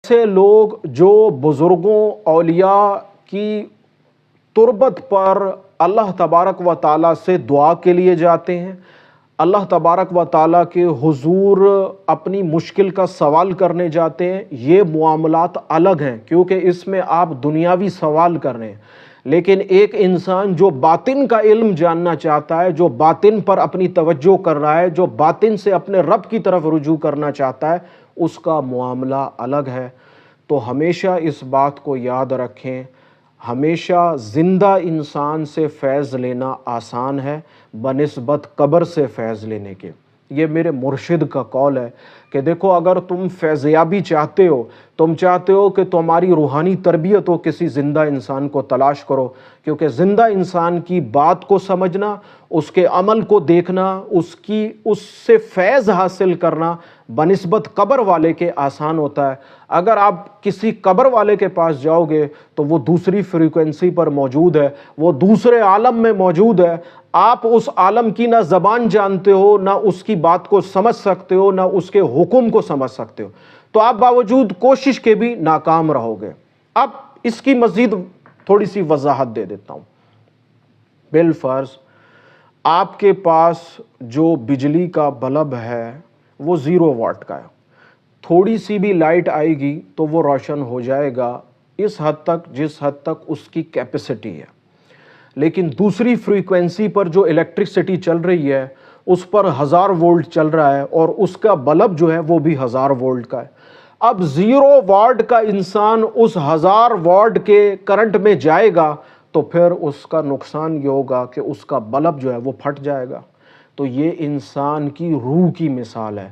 ایسے لوگ جو بزرگوں اولیاء کی تربت پر اللہ تبارک و تعالیٰ سے دعا کے لیے جاتے ہیں، اللہ تبارک و تعالیٰ کے حضور اپنی مشکل کا سوال کرنے جاتے ہیں، یہ معاملات الگ ہیں کیونکہ اس میں آپ دنیاوی سوال کر رہے ہیں۔ لیکن ایک انسان جو باطن کا علم جاننا چاہتا ہے، جو باطن پر اپنی توجہ کر رہا ہے، جو باطن سے اپنے رب کی طرف رجوع کرنا چاہتا ہے، اس کا معاملہ الگ ہے۔ تو ہمیشہ اس بات کو یاد رکھیں، ہمیشہ زندہ انسان سے فیض لینا آسان ہے بنسبت قبر سے فیض لینے کے۔ یہ میرے مرشد کا قول ہے کہ دیکھو، اگر تم فیضیابی چاہتے ہو، تم چاہتے ہو کہ تمہاری روحانی تربیت ہو، کسی زندہ انسان کو تلاش کرو، کیونکہ زندہ انسان کی بات کو سمجھنا، اس کے عمل کو دیکھنا، اس سے فیض حاصل کرنا بنسبت قبر والے کے آسان ہوتا ہے۔ اگر آپ کسی قبر والے کے پاس جاؤ گے تو وہ دوسری فریکوینسی پر موجود ہے، وہ دوسرے عالم میں موجود ہے، آپ اس عالم کی نہ زبان جانتے ہو، نہ اس کی بات کو سمجھ سکتے ہو، نہ اس کے حکم کو سمجھ سکتے ہو، تو آپ باوجود کوشش کے بھی ناکام رہو گے۔ اب اس کی مزید تھوڑی سی وضاحت دے دیتا ہوں۔ بالفرض آپ کے پاس جو بجلی کا بلب ہے وہ 0 واٹ کا ہے، تھوڑی سی بھی لائٹ آئے گی تو وہ روشن ہو جائے گا اس حد تک جس حد تک اس کی کیپیسٹی ہے۔ لیکن دوسری فریکوینسی پر جو الیکٹرسٹی چل رہی ہے اس پر 1000 وولٹ چل رہا ہے اور اس کا بلب جو ہے وہ بھی 1000 وولٹ کا ہے۔ اب 0 واٹ کا انسان اس 1000 واٹ کے کرنٹ میں جائے گا تو پھر اس کا نقصان یہ ہوگا کہ اس کا بلب جو ہے وہ پھٹ جائے گا۔ تو یہ انسان کی روح کی مثال ہے۔